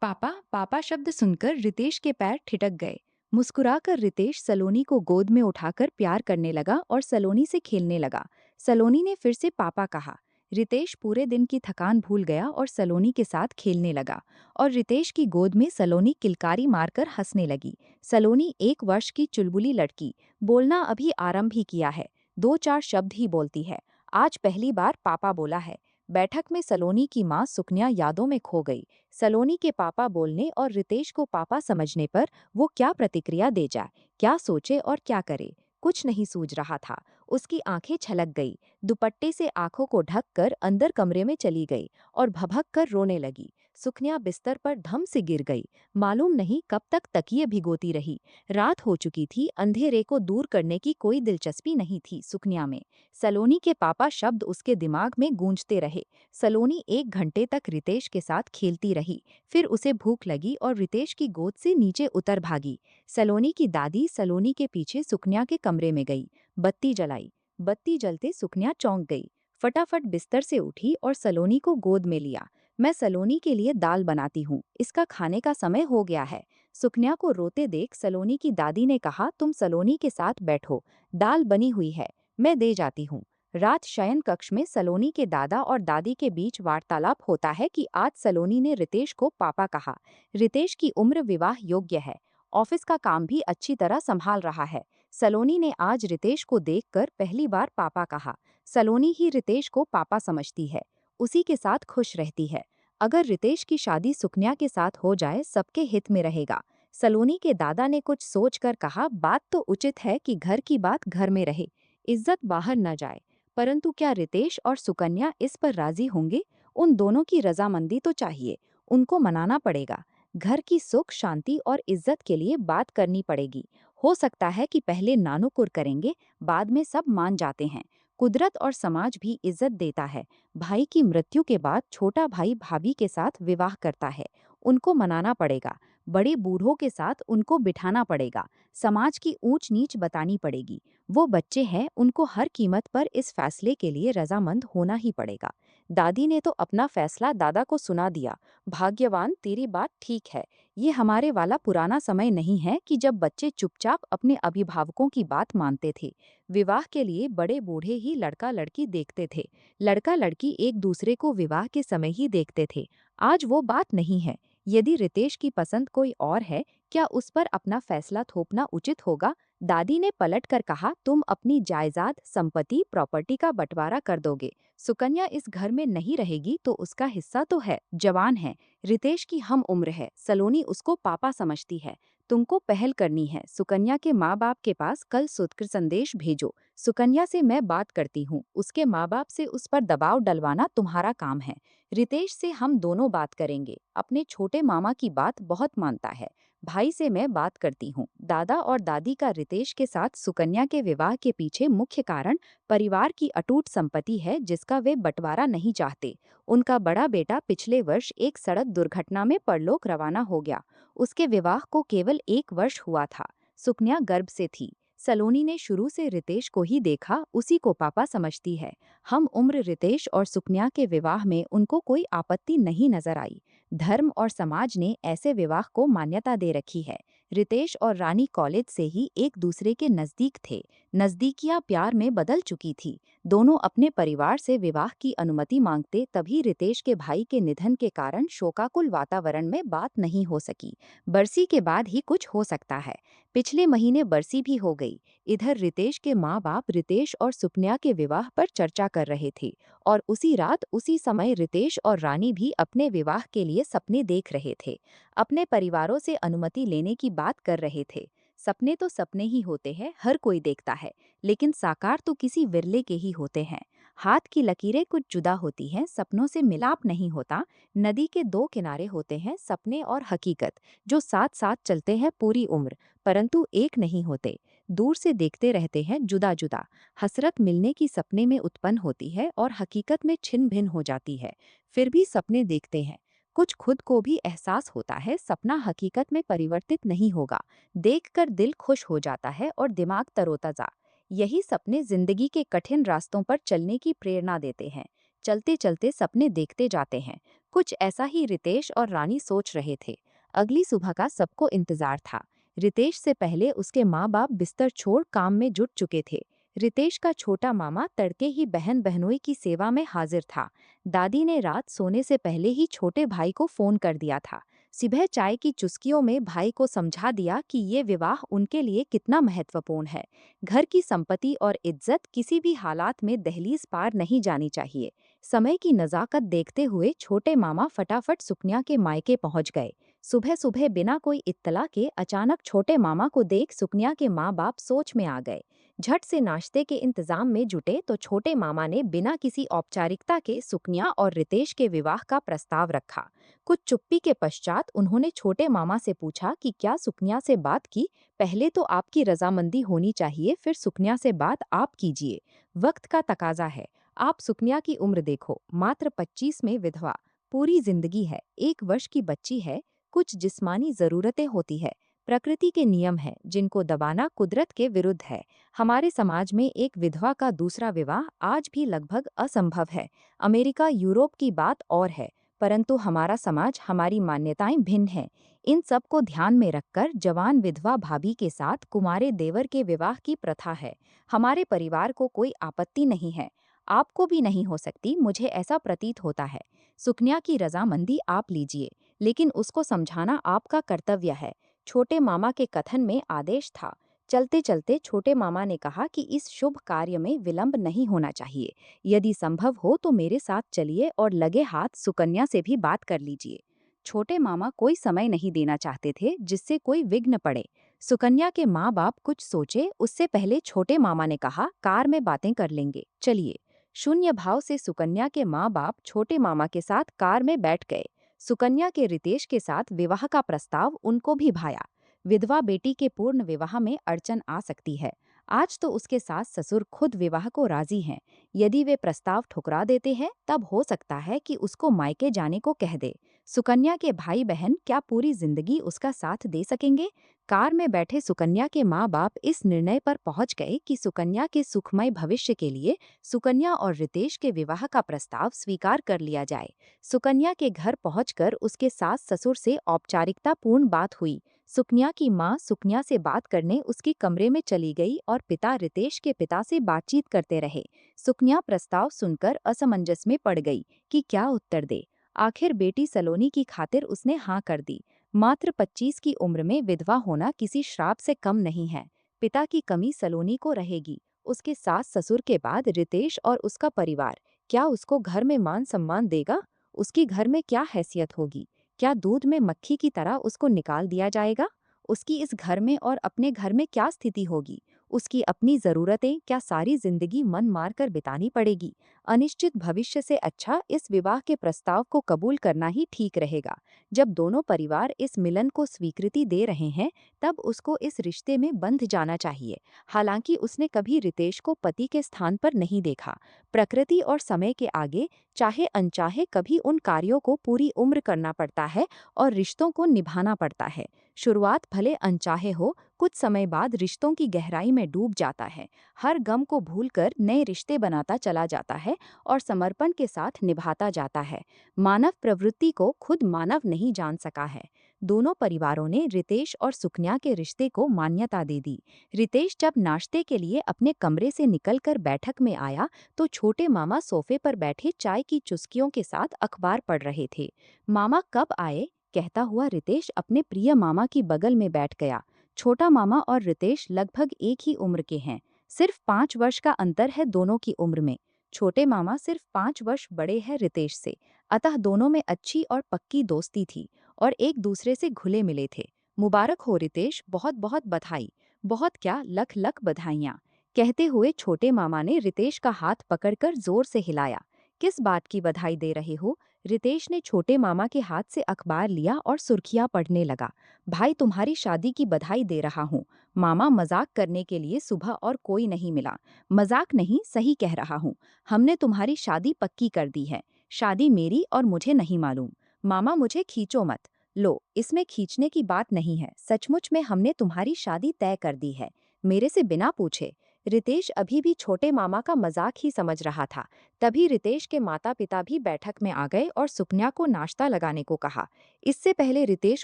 पापा पापा शब्द सुनकर रितेश के पैर ठिठक गए। मुस्कुराकर रितेश सलोनी को गोद में उठाकर प्यार करने लगा और सलोनी से खेलने लगा। सलोनी ने फिर से पापा कहा। रितेश पूरे दिन की थकान भूल गया और सलोनी के साथ खेलने लगा। और रितेश की गोद में सलोनी किलकारी मारकर हंसने लगी। सलोनी 1 वर्ष की चुलबुली लड़की, बोलना अभी आरंभ ही किया है। 2-4 शब्द ही बोलती है। आज पहली बार पापा बोला है। बैठक में सलोनी की माँ सुकन्या यादों में खो गई। सलोनी के पापा बोलने और रितेश को पापा समझने पर वो क्या प्रतिक्रिया दे जाए, क्या सोचे और क्या करे, कुछ नहीं सूझ रहा था। उसकी आंखें छलक गई। दुपट्टे से आंखों को ढककर अंदर कमरे में चली गई और भभक कर रोने लगी। सुकन्या बिस्तर पर धम से गिर गई। मालूम नहीं कब तक तकिए भिगोती रही। रात हो चुकी थी, अंधेरे को दूर करने की कोई दिलचस्पी नहीं थी सुकन्या में। सलोनी के पापा शब्द उसके दिमाग में गूंजते रहे। सलोनी 1 घंटे तक रितेश के साथ खेलती रही। फिर उसे भूख लगी और रितेश की गोद से नीचे उतर भागी। सलोनी की दादी सलोनी के पीछे सुकन्या के कमरे में गई। बत्ती जलाई। बत्ती जलते सुकन्या चौंक गई। फटाफट बिस्तर से उठी और सलोनी को गोद में लिया। मैं सलोनी के लिए दाल बनाती हूँ, इसका खाने का समय हो गया है। सुकन्या को रोते देख सलोनी की दादी ने कहा, तुम सलोनी के साथ बैठो, दाल बनी हुई है, मैं दे जाती हूँ। रात शयन कक्ष में सलोनी के दादा और दादी के बीच वार्तालाप होता है कि आज सलोनी ने रितेश को पापा कहा। रितेश की उम्र विवाह योग्य है। ऑफिस का काम भी अच्छी तरह संभाल रहा है। सलोनी ने आज रितेश को देखकर पहली बार पापा कहा। सलोनी ही रितेश को पापा समझती है। उसी के साथ खुश रहती है। अगर रितेश की शादी सुकन्या के साथ हो जाए सबके हित में रहेगा। सलोनी के दादा ने कुछ सोचकर कहा, बात तो उचित है कि घर की बात घर में रहे, इज्जत बाहर न जाए। परंतु क्या रितेश और सुकन्या इस पर राजी होंगे? उन दोनों की रजामंदी तो चाहिए। उनको मनाना पड़ेगा। घर की सुख शांति और इज्जत के लिए बात करनी पड़ेगी। हो सकता है कि पहले नानुकुर करेंगे, बाद में सब मान जाते हैं। कुदरत और समाज भी इज्जत देता है। भाई की मृत्यु के बाद छोटा भाई भाभी के साथ विवाह करता है। उनको मनाना पड़ेगा। बड़े बूढ़ों के साथ उनको बिठाना पड़ेगा। समाज की ऊंच नीच बतानी पड़ेगी। वो बच्चे हैं, उनको हर कीमत पर इस फैसले के लिए रजामंद होना ही पड़ेगा। दादी ने तो अपना फैसला दादा को सुना दिया। भाग्यवान, तेरी बात ठीक है। ये हमारे वाला पुराना समय नहीं है कि जब बच्चे चुपचाप अपने अभिभावकों की बात मानते थे। विवाह के लिए बड़े बूढ़े ही लड़का लड़की देखते थे। लड़का लड़की एक दूसरे को विवाह के समय ही देखते थे। आज वो बात नहीं है। यदि रितेश की पसंद कोई और है, क्या उस पर अपना फैसला थोपना उचित होगा? दादी ने पलटकर कहा, तुम अपनी जायदाद संपत्ति प्रॉपर्टी का बंटवारा कर दोगे। सुकन्या इस घर में नहीं रहेगी तो उसका हिस्सा तो है, जवान है। रितेश की हम उम्र है। सलोनी उसको पापा समझती है। तुमको पहल करनी है। सुकन्या के माँ बाप के पास कल सूत्र संदेश भेजो। सुकन्या से मैं बात करती हूँ, उसके माँ बाप से उस पर दबाव डलवाना तुम्हारा काम है। रितेश से हम दोनों बात करेंगे। अपने छोटे मामा की बात बहुत मानता है। भाई से मैं बात करती हूँ। दादा और दादी का रितेश के साथ सुकन्या के विवाह के पीछे मुख्य कारण परिवार की अटूट संपत्ति है जिसका वे बंटवारा नहीं चाहते। उनका बड़ा बेटा पिछले वर्ष एक सड़क दुर्घटना में परलोक रवाना हो गया। उसके विवाह को केवल 1 वर्ष हुआ था। सुकन्या गर्भ से थी। सलोनी ने शुरू से रितेश को ही देखा, उसी को पापा समझती है। हम उम्र रितेश और सुकन्या के विवाह में उनको कोई आपत्ति नहीं नजर आई। धर्म और समाज ने ऐसे विवाह को मान्यता दे रखी है। रितेश और रानी कॉलेज से ही एक दूसरे के नजदीक थे। नजदीकियां प्यार में बदल चुकी थी। दोनों अपने परिवार से विवाह की अनुमति मांगते, तभी रितेश के भाई के निधन के कारण शोकाकुल वातावरण में बात नहीं हो सकी। बरसी के बाद ही कुछ हो सकता है। पिछले महीने बरसी भी हो गई। इधर रितेश के माँ बाप रितेश और सुकन्या के विवाह पर चर्चा कर रहे थे। और उसी रात उसी समय रितेश और रानी भी अपने विवाह के लिए सपने देख रहे थे। अपने परिवारों से अनुमति लेने की बात कर रहे थे। सपने तो सपने ही होते हैं, हर कोई देखता है। लेकिन साकार तो किसी विरले के ही होते हैं। हाथ की लकीरें कुछ जुदा होती हैं, सपनों से मिलाप नहीं होता। नदी के 2 किनारे होते हैं, सपने और हकीकत, जो साथ साथ चलते हैं पूरी उम्र, परंतु एक नहीं होते। दूर से देखते रहते हैं जुदा जुदा। हसरत मिलने की सपने में उत्पन्न होती है और हकीकत में छिन्न भिन्न हो जाती है। फिर भी सपने देखते हैं। कुछ खुद को भी एहसास होता है सपना हकीकत में परिवर्तित नहीं होगा। देखकर दिल खुश हो जाता है और दिमाग तरोताजा। यही सपने जिंदगी के कठिन रास्तों पर चलने की प्रेरणा देते हैं। चलते चलते सपने देखते जाते हैं। कुछ ऐसा ही रितेश और रानी सोच रहे थे। अगली सुबह का सबको इंतजार था। रितेश से पहले उसके माँ बाप बिस्तर छोड़ काम में जुट चुके थे। रितेश का छोटा मामा तड़के ही बहन बहनोई की सेवा में हाजिर था। दादी ने रात सोने से पहले ही छोटे भाई को फोन कर दिया था। सुबह चाय की चुस्कियों में भाई को समझा दिया कि ये विवाह उनके लिए कितना महत्वपूर्ण है। घर की संपत्ति और इज्जत किसी भी हालात में दहलीज पार नहीं जानी चाहिए। समय की नज़ाकत देखते हुए छोटे मामा फटाफट सुकन्या के मायके पहुंच गए। सुबह सुबह बिना कोई इत्तला के अचानक छोटे मामा को देख सुकन्या के माँ बाप सोच में आ गए। झट से नाश्ते के इंतजाम में जुटे तो छोटे मामा ने बिना किसी औपचारिकता के सुकन्या और रितेश के विवाह का प्रस्ताव रखा। कुछ चुप्पी के पश्चात उन्होंने छोटे मामा से पूछा कि क्या सुकन्या से बात की। पहले तो आपकी रजामंदी होनी चाहिए, फिर सुकन्या से बात आप कीजिए। वक्त का तकाजा है। आप सुकन्या की उम्र देखो, मात्र 25 में विधवा। पूरी जिंदगी है, 1 वर्ष की बच्ची है। कुछ जिस्मानी जरूरतें होती है, प्रकृति के नियम है जिनको दबाना कुदरत के विरुद्ध है। हमारे समाज में एक विधवा का दूसरा विवाह आज भी लगभग असंभव है। अमेरिका यूरोप की बात और है, परंतु हमारा समाज, हमारी मान्यताएं भिन्न हैं। इन सब को ध्यान में रखकर जवान विधवा भाभी के साथ कुंवारे देवर के विवाह की प्रथा है। हमारे परिवार को कोई आपत्ति नहीं है, आपको भी नहीं हो सकती, मुझे ऐसा प्रतीत होता है। सुकन्या की रजामंदी आप लीजिए, लेकिन उसको समझाना आपका कर्तव्य है। छोटे मामा के कथन में आदेश था। चलते चलते छोटे मामा ने कहा कि इस शुभ कार्य में विलंब नहीं होना चाहिए। यदि संभव हो तो मेरे साथ चलिए और लगे हाथ सुकन्या से भी बात कर लीजिए। छोटे मामा कोई समय नहीं देना चाहते थे जिससे कोई विघ्न पड़े। सुकन्या के माँ बाप कुछ सोचे उससे पहले छोटे मामा ने कहा, कार में बातें कर लेंगे, चलिए। शून्य भाव से सुकन्या के माँ बाप छोटे मामा के साथ कार में बैठ गए। सुकन्या के रितेश के साथ विवाह का प्रस्ताव उनको भी भाया। विधवा बेटी के पूर्ण विवाह में अड़चन आ सकती है। आज तो उसके सास ससुर खुद विवाह को राजी हैं। यदि वे प्रस्ताव ठुकरा देते हैं तब हो सकता है कि उसको मायके जाने को कह दे। सुकन्या के भाई बहन क्या पूरी जिंदगी उसका साथ दे सकेंगे? कार में बैठे सुकन्या के माँ बाप इस निर्णय पर पहुंच गए कि सुकन्या के सुखमय भविष्य के लिए सुकन्या और रितेश के विवाह का प्रस्ताव स्वीकार कर लिया जाए। सुकन्या के घर पहुंचकर उसके सास ससुर से औपचारिकता पूर्ण बात हुई। सुकन्या की मां सुकन्या से बात करने उसके कमरे में चली गई और पिता रितेश के पिता से बातचीत करते रहे। सुकन्या प्रस्ताव सुनकर असमंजस में पड़ गई कि क्या उत्तर दे। आखिर बेटी सलोनी की खातिर उसने हाँ कर दी। मात्र 25 की उम्र में विधवा होना किसी श्राप से कम नहीं है। पिता की कमी सलोनी को रहेगी। उसके सास ससुर के बाद रितेश और उसका परिवार क्या उसको घर में मान सम्मान देगा? उसकी घर में क्या हैसियत होगी? क्या दूध में मक्खी की तरह उसको निकाल दिया जाएगा? उसकी इस घर में और अपने घर में क्या स्थिति होगी? उसकी अपनी जरूरतें क्या सारी जिंदगी मन मार कर बितानी पड़ेगी? अनिश्चित भविष्य से अच्छा इस विवाह के प्रस्ताव को कबूल करना ही ठीक रहेगा। जब दोनों परिवार इस मिलन को स्वीकृति दे रहे हैं, तब उसको इस रिश्ते में बंध जाना चाहिए। हालांकि उसने कभी रितेश को पति के स्थान पर नहीं देखा। प्रकृति और समय के आगे चाहे अनचाहे कभी उन कार्यों को पूरी उम्र करना पड़ता है और रिश्तों को निभाना पड़ता है। शुरुआत भले अनचाहे हो, कुछ समय बाद रिश्तों की गहराई में डूब जाता है। हर गम को भूलकर नए रिश्ते बनाता चला जाता है और समर्पण के साथ निभाता जाता है। मानव प्रवृत्ति को खुद मानव नहीं जान सका है। दोनों परिवारों ने रितेश और सुकन्या के रिश्ते को मान्यता दे दी। रितेश जब नाश्ते के लिए अपने कमरे से निकलकर बैठक में आया तो छोटे मामा सोफे पर बैठे चाय की चुस्कियों के साथ अखबार पढ़ रहे थे। मामा कब आए? कहता हुआ रितेश अपने प्रिय मामा की बगल में बैठ गया। छोटा मामा और रितेश लगभग एक ही उम्र के हैं। सिर्फ 5 वर्ष का अंतर है दोनों की उम्र में। छोटे मामा सिर्फ 5 वर्ष बड़े हैं रितेश से, अतः दोनों में अच्छी और पक्की दोस्ती थी और एक दूसरे से घुले मिले थे। मुबारक हो रितेश, बहुत बहुत बधाई। बहुत क्या, लख लख बधाइयाँ। कहते हुए छोटे मामा ने रितेश का हाथ पकड़कर जोर से हिलाया। किस बात की बधाई दे रहे हो? रितेश ने छोटे मामा के हाथ से अखबार लिया और सुर्खियां पढ़ने लगा। भाई, तुम्हारी शादी की बधाई दे रहा हूँ। मामा, मजाक करने के लिए सुबह और कोई नहीं मिला। मजाक नहीं, सही कह रहा हूँ। हमने तुम्हारी शादी पक्की कर दी है। शादी मेरी और मुझे नहीं मालूम। मामा, मुझे खींचो मत। लो, इसमें खींचने की बात नहीं है। सचमुच में हमने तुम्हारी शादी तय कर दी है, मेरे से बिना पूछे। रितेश अभी भी छोटे मामा का मजाक ही समझ रहा था। तभी रितेश के माता पिता भी बैठक में आ गए और सुकन्या को नाश्ता लगाने को कहा। इससे पहले रितेश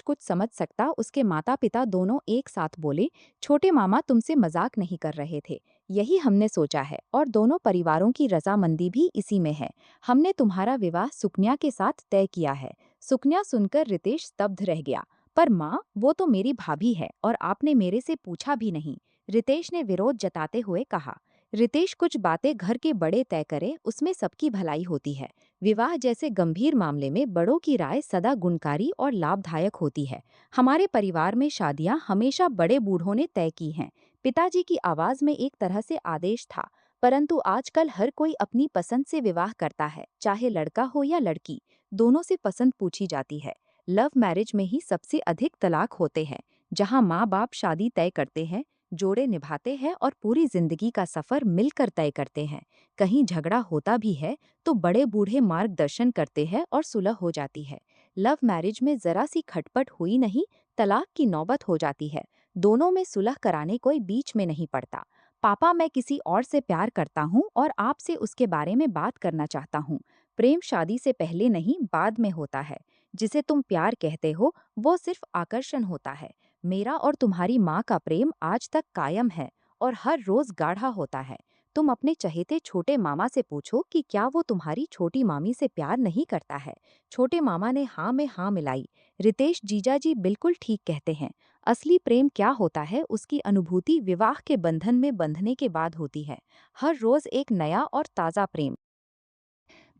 कुछ समझ सकता, उसके माता पिता दोनों एक साथ बोले, छोटे मामा तुमसे मजाक नहीं कर रहे थे, यही हमने सोचा है और दोनों परिवारों की रजामंदी भी इसी में है। हमने तुम्हारा विवाह सुकन्या के साथ तय किया है। सुकन्या सुनकर रितेश स्तब्ध रह गया। पर माँ, वो तो मेरी भाभी है और आपने मेरे से पूछा भी नहीं, रितेश ने विरोध जताते हुए कहा। रितेश, कुछ बातें घर के बड़े तय करे, उसमें सबकी भलाई होती है। विवाह जैसे गंभीर मामले में बड़ों की राय सदा गुणकारी और लाभदायक होती है। हमारे परिवार में शादियां हमेशा बड़े बूढ़ों ने तय की हैं। पिताजी की आवाज में एक तरह से आदेश था। परंतु आजकल हर कोई अपनी पसंद से विवाह करता है, चाहे लड़का हो या लड़की, दोनों से पसंद पूछी जाती है। लव मैरिज में ही सबसे अधिक तलाक होते हैं। जहां माँ बाप शादी तय करते हैं, जोड़े निभाते हैं और पूरी जिंदगी का सफर मिलकर तय करते हैं। कहीं झगड़ा होता भी है तो बड़े बूढ़े मार्गदर्शन करते हैं और सुलह हो जाती है। लव मैरिज में जरा सी खटपट हुई नहीं, तलाक की नौबत हो जाती है। दोनों में सुलह कराने कोई बीच में नहीं पड़ता। पापा, मैं किसी और से प्यार करता हूँ और आपसे उसके बारे में बात करना चाहता हूँ। प्रेम शादी से पहले नहीं, बाद में होता है। जिसे तुम प्यार कहते हो वो सिर्फ आकर्षण होता है। मेरा और तुम्हारी माँ का प्रेम आज तक कायम है और हर रोज गाढ़ा होता है। तुम अपने चहेते छोटे मामा से पूछो कि क्या वो तुम्हारी छोटी मामी से प्यार नहीं करता है। छोटे मामा ने हाँ में हाँ मिलाई। रितेश, जीजा जी बिल्कुल ठीक कहते हैं। असली प्रेम क्या होता है, उसकी अनुभूति विवाह के बंधन में बंधने के बाद होती है। हर रोज एक नया और ताज़ा प्रेम।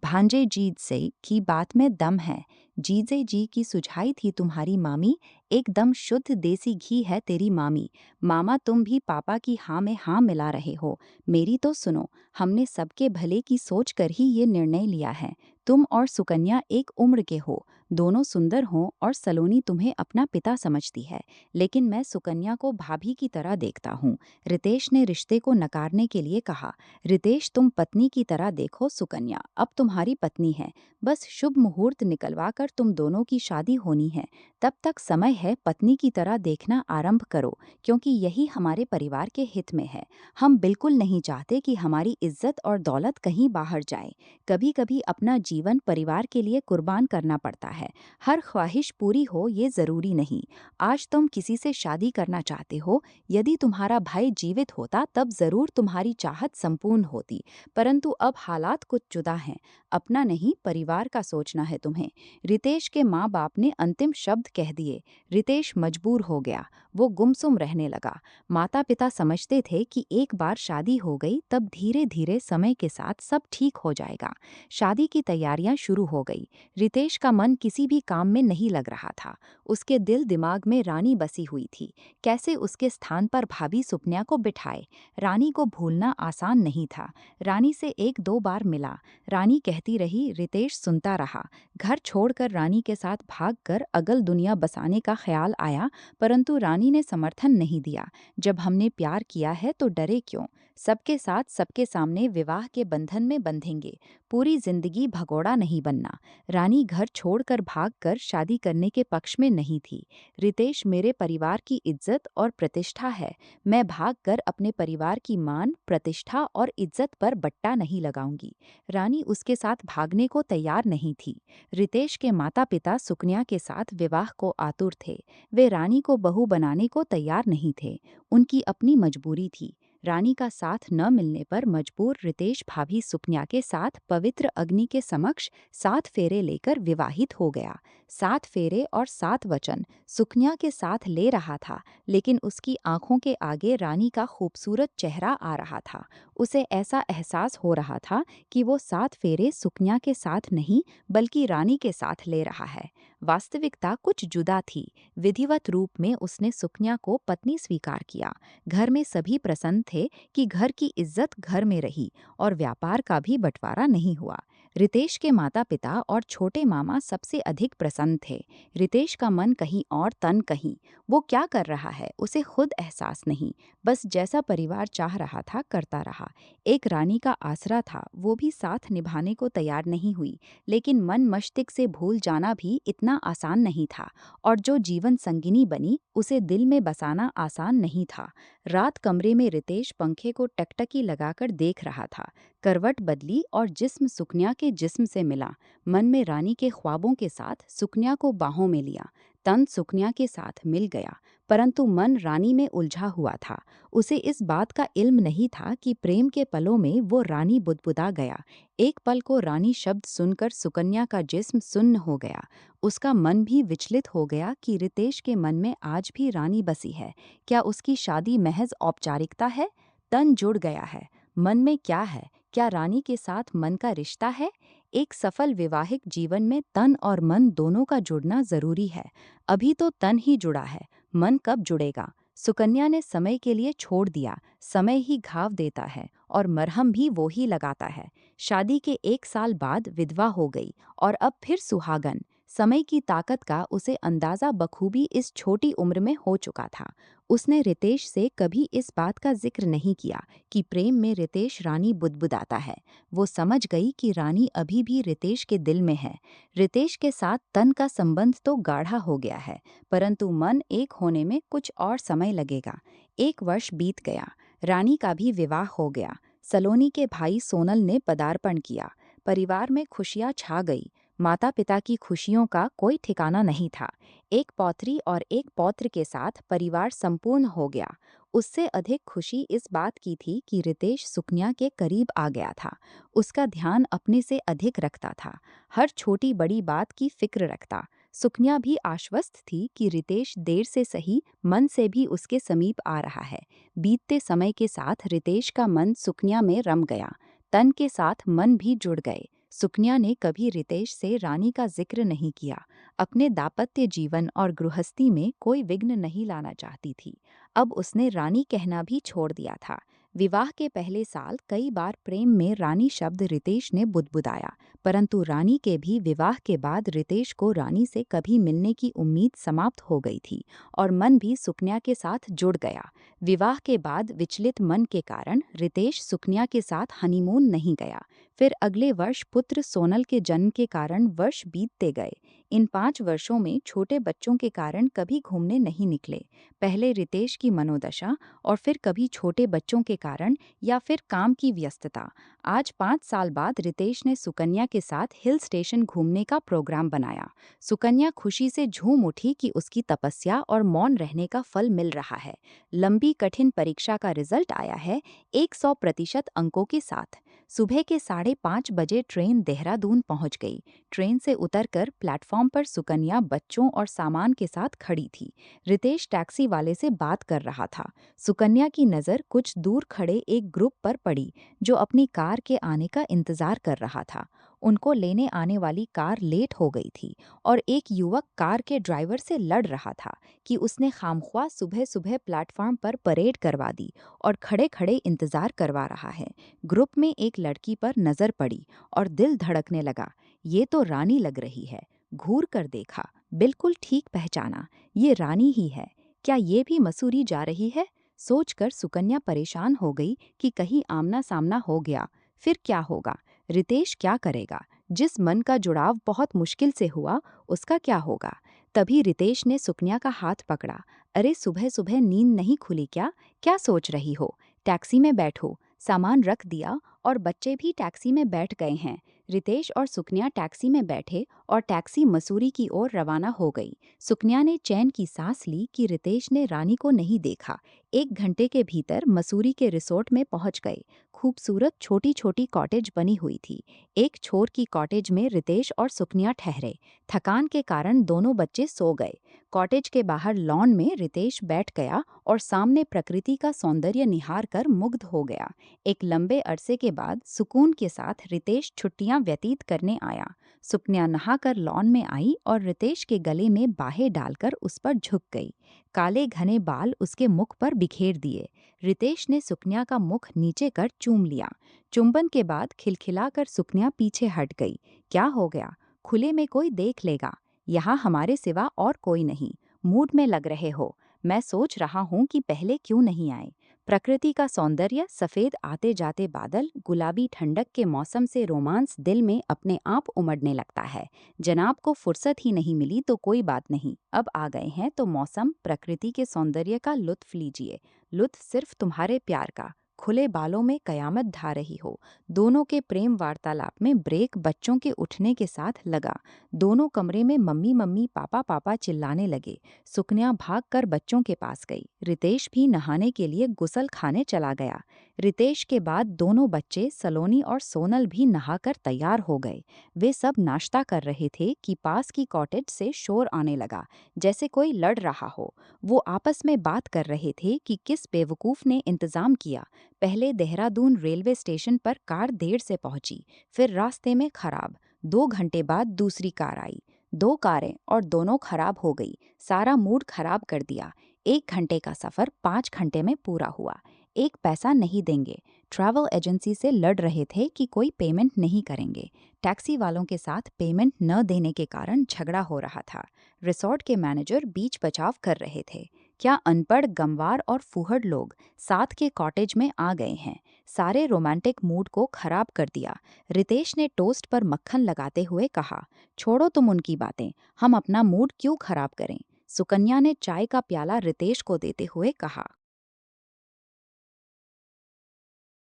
भांजे जीत से की बात में दम है। जीजे जी की सुझाई थी तुम्हारी मामी, एकदम शुद्ध देसी घी है तेरी मामी। मामा, तुम भी पापा की हाँ में हाँ मिला रहे हो। मेरी तो सुनो, हमने सबके भले की सोच कर ही ये निर्णय लिया है। तुम और सुकन्या एक उम्र के हो, दोनों सुंदर हो और सलोनी तुम्हें अपना पिता समझती है, लेकिन मैं सुकन्या को भाभी की तरह देखता हूँ। रितेश ने रिश्ते को नकारने के लिए कहा। रितेश, तुम पत्नी की तरह देखो सुकन्या अब तुम्हारी पत्नी है। बस शुभ मुहूर्त निकलवा कर तुम दोनों की शादी होनी है। तब तक समय है पत्नी की तरह देखना आरंभ करो, क्योंकि यही हमारे परिवार के हित में है। हम बिल्कुल नहीं चाहते कि हमारी इज्जत और दौलत कहीं बाहर जाए। कभी कभी अपना जीवन परिवार के लिए कुर्बान करना पड़ता है। हर ख्वाहिश पूरी हो ये जरूरी नहीं। आज तुम किसी से शादी करना चाहते हो, यदि तुम्हारा भाई जीवित होता तब जरूर तुम्हारी चाहत संपूर्ण होती। परंतु अब हालात कुछ जुदा हैं। अपना नहीं, परिवार का सोचना है तुम्हें। रितेश के माँ बाप ने अंतिम शब्द कह दिए। रितेश मजबूर हो गया। वो गुमसुम रहने लगा। माता पिता समझते थे कि एक बार शादी हो गई तब धीरे धीरे समय के साथ सब ठीक हो जाएगा। शादी की तैयारियां शुरू हो गई। रितेश का मन किसी भी काम में नहीं लग रहा था। उसके दिल दिमाग में रानी बसी हुई थी। कैसे उसके स्थान पर भाभी सुकन्या को बिठाए। रानी को भूलना आसान नहीं था। रानी से एक दो बार मिला। रानी कहती रही, रितेश सुनता रहा। घर छोड़कर रानी के साथ भागकर अगल दुनिया बसाने का ख्याल आया, परंतु रानी ने समर्थन नहीं दिया। जब हमने प्यार किया है तो डरे क्यों? सबके साथ सबके सामने विवाह के बंधन में बंधेंगे। पूरी जिंदगी भगोड़ा नहीं बनना। रानी घर छोड़कर भागकर शादी करने के पक्ष में नहीं थी। रितेश मेरे परिवार की इज्जत और प्रतिष्ठा है। मैं भागकर अपने परिवार की मान, प्रतिष्ठा और इज्जत पर बट्टा नहीं लगाऊंगी। रानी उसके साथ भागने को तैयार नहीं थी। रितेश के माता पिता सुकन्या के साथ विवाह को आतुर थे। वे रानी को बहू बनाने को तैयार नहीं थे। उनकी अपनी मजबूरी थी। रानी का साथ न मिलने पर मजबूर रितेश भाभी सुकन्या के साथ पवित्र अग्नि के समक्ष 7 फेरे लेकर विवाहित हो गया। 7 फेरे और 7 वचन सुकन्या के साथ ले रहा था, लेकिन उसकी आंखों के आगे रानी का खूबसूरत चेहरा आ रहा था। उसे ऐसा एहसास हो रहा था कि वो 7 फेरे सुकन्या के साथ नहीं बल्कि रानी के साथ ले रहा है। वास्तविकता कुछ जुदा थी। विधिवत रूप में उसने सुकन्या को पत्नी स्वीकार किया। घर में सभी प्रसन्न थे कि घर की इज्जत घर में रही और व्यापार का भी बंटवारा नहीं हुआ। रितेश के माता पिता और छोटे मामा सबसे अधिक प्रसन्न थे। रितेश का मन कहीं और तन कहीं। वो क्या कर रहा है उसे खुद एहसास नहीं। बस जैसा परिवार चाह रहा था करता रहा। एक रानी का आसरा था, वो भी साथ निभाने को तैयार नहीं हुई। लेकिन मन मस्तिष्क से भूल जाना भी इतना आसान नहीं था। और जो जीवन संगिनी बनी उसे दिल में बसाना आसान नहीं था। रात कमरे में रितेश पंखे को टकटकी लगाकर देख रहा था। करवट बदली और जिस्म सुकन्या के जिस्म से मिला। मन में रानी के ख्वाबों के साथ सुकन्या को बाहों में लिया। तन सुकन्या के साथ मिल गया, परंतु मन रानी में उलझा हुआ था। उसे इस बात का इल्म नहीं था कि प्रेम के पलों में वो रानी बुदबुदा गया। एक पल को रानी शब्द सुनकर सुकन्या का जिस्म सुन्न हो गया। उसका मन भी विचलित हो गया कि रितेश के मन में आज भी रानी बसी है। क्या उसकी शादी महज औपचारिकता है? तन जुड़ गया है, मन में क्या है? क्या रानी के साथ मन का रिश्ता है? एक सफल वैवाहिक जीवन में तन और मन दोनों का जुड़ना जरूरी है। अभी तो तन ही जुड़ा है, मन कब जुड़ेगा? सुकन्या ने समय के लिए छोड़ दिया। समय ही घाव देता है और मरहम भी वो ही लगाता है। शादी के 1 साल बाद विधवा हो गई और अब फिर सुहागन। समय की ताकत का उसे अंदाजा बखूबी इस छोटी उम्र में हो चुका था। उसने रितेश से कभी इस बात का जिक्र नहीं किया कि प्रेम में रितेश रानी बुदबुदाता है। वो समझ गई कि रानी अभी भी रितेश के दिल में है। रितेश के साथ तन का संबंध तो गाढ़ा हो गया है, परंतु मन एक होने में कुछ और समय लगेगा। 1 वर्ष बीत गया, रानी का भी विवाह हो गया। सलोनी के भाई सोनल ने पदार्पण किया। परिवार में खुशियां छा गई। माता पिता की खुशियों का कोई ठिकाना नहीं था। एक पौत्री और एक पौत्र के साथ परिवार संपूर्ण हो गया। उससे अधिक खुशी इस बात की थी कि रितेश सुकन्या के करीब आ गया था। उसका ध्यान अपने से अधिक रखता था, हर छोटी बड़ी बात की फिक्र रखता। सुकन्या भी आश्वस्त थी कि रितेश देर से सही मन से भी उसके समीप आ रहा है। बीतते समय के साथ रितेश का मन सुकन्या में रम गया। तन के साथ मन भी जुड़ गए। सुकन्या ने कभी रितेश से रानी का जिक्र नहीं किया। अपने दाम्पत्य जीवन और गृहस्थी में कोई विघ्न नहीं लाना चाहती थी। अब उसने रानी कहना भी छोड़ दिया था। विवाह के पहले साल कई बार प्रेम में रानी शब्द रितेश ने बुदबुदाया, परंतु रानी के भी विवाह के बाद रितेश को रानी से कभी मिलने की उम्मीद समाप्त हो गई थी और मन भी सुकन्या के साथ जुड़ गया। विवाह के बाद विचलित मन के कारण रितेश सुकन्या के साथ हनीमून नहीं गया। फिर अगले वर्ष पुत्र सोनल के जन्म के कारण वर्ष बीतते गए। इन 5 वर्षों में छोटे बच्चों के कारण कभी घूमने नहीं निकले। पहले रितेश की मनोदशा और फिर कभी छोटे बच्चों के कारण या फिर काम की व्यस्तता। आज 5 साल बाद रितेश ने सुकन्या के साथ हिल स्टेशन घूमने का प्रोग्राम बनाया। सुकन्या खुशी से झूम उठी कि उसकी तपस्या और मौन रहने का फल मिल रहा है। लंबी कठिन परीक्षा का रिजल्ट आया है, 100% अंकों के साथ। सुबह के 5:30 बजे ट्रेन देहरादून पहुंच गई। ट्रेन से उतरकर प्लेटफॉर्म पर सुकन्या बच्चों और सामान के साथ खड़ी थी। रितेश टैक्सी वाले से बात कर रहा था। सुकन्या की नज़र कुछ दूर खड़े एक ग्रुप पर पड़ी जो अपनी कार के आने का इंतजार कर रहा था। उनको लेने आने वाली कार लेट हो गई थी और एक युवक कार के ड्राइवर से लड़ रहा था कि उसने खामख्वाह सुबह सुबह प्लेटफॉर्म पर परेड करवा दी और खड़े खड़े इंतजार करवा रहा है। ग्रुप में एक लड़की पर नजर पड़ी और दिल धड़कने लगा। ये तो रानी लग रही है। घूर कर देखा, बिल्कुल ठीक पहचाना, ये रानी ही है। क्या ये भी मसूरी जा रही है? सोचकर सुकन्या परेशान हो गई कि कहीं आमना सामना हो गया, फिर क्या होगा? रितेश क्या करेगा? जिस मन का जुड़ाव बहुत मुश्किल से हुआ, उसका क्या होगा? तभी रितेश ने सुकन्या का हाथ पकड़ा। अरे सुबह सुबह नींद नहीं खुली क्या? क्या सोच रही हो? टैक्सी में बैठो। सामान रख दिया और बच्चे भी टैक्सी में बैठ गए हैं। रितेश और सुकन्या टैक्सी में बैठे और टैक्सी मसूरी की ओर रवाना हो गई। सुकन्या ने चैन की सांस ली कि रितेश ने रानी को नहीं देखा। 1 घंटे के भीतर मसूरी के रिसोर्ट में पहुंच गए। खूबसूरत छोटी छोटी कॉटेज बनी हुई थी। एक छोर की कॉटेज में रितेश और सुकन्या ठहरे। थकान के कारण दोनों बच्चे सो गए। कॉटेज के बाहर लॉन में रितेश बैठ गया और सामने प्रकृति का सौंदर्य निहार कर मुग्ध हो गया। एक लंबे अरसे के बाद सुकून के साथ रितेश छुट्टियां व्यतीत करने आया। सुकन्या नहाकर लॉन में आई और रितेश के गले में बाहें डालकर उस पर झुक गई। काले घने बाल उसके मुख पर बिखेर दिए। रितेश ने सुकन्या का मुख नीचे कर चूम लिया। चुंबन के बाद खिलखिलाकर सुकन्या पीछे हट गई। क्या हो गया? खुले में कोई देख लेगा। यहाँ हमारे सिवा और कोई नहीं। मूड में लग रहे हो। मैं सोच रहा हूँ कि पहले क्यों नहीं आए। प्रकृति का सौंदर्य, सफेद आते जाते बादल, गुलाबी ठंडक के मौसम से रोमांस दिल में अपने आप उमड़ने लगता है। जनाब को फुर्सत ही नहीं मिली तो कोई बात नहीं, अब आ गए हैं तो मौसम, प्रकृति के सौंदर्य का लुत्फ लीजिए। लुत्फ सिर्फ तुम्हारे प्यार का। खुले बालों में कयामत ढा रही हो। दोनों के प्रेम वार्तालाप में ब्रेक बच्चों के उठने के साथ लगा। दोनों कमरे में मम्मी मम्मी पापा पापा चिल्लाने लगे। सुकन्या भागकर बच्चों के पास गई। रितेश भी नहाने के लिए गुसल खाने चला गया। रितेश के बाद दोनों बच्चे सलोनी और सोनल भी नहाकर तैयार हो गए। वे सब नाश्ता कर रहे थे कि पास की कॉटेज से शोर आने लगा, जैसे कोई लड़ रहा हो। वो आपस में बात कर रहे थे कि किस बेवकूफ़ ने इंतज़ाम किया। पहले देहरादून रेलवे स्टेशन पर कार देर से पहुंची, फिर रास्ते में खराब। 2 घंटे बाद दूसरी कार आई। 2 कारें और दोनों खराब हो गई। सारा मूड खराब कर दिया। 1 घंटे का सफ़र 5 घंटे में पूरा हुआ। एक पैसा नहीं देंगे। ट्रैवल एजेंसी से लड़ रहे थे कि कोई पेमेंट नहीं करेंगे। टैक्सी वालों के साथ पेमेंट न देने के कारण झगड़ा हो रहा था। रिसोर्ट के मैनेजर बीच बचाव कर रहे थे। क्या अनपढ़, गंवार और फूहड़ लोग साथ के कॉटेज में आ गए हैं। सारे रोमांटिक मूड को खराब कर दिया। रितेश ने टोस्ट पर मक्खन लगाते हुए कहा, छोड़ो तुम उनकी बातें, हम अपना मूड क्यों खराब करें। सुकन्या ने चाय का प्याला रितेश को देते हुए कहा,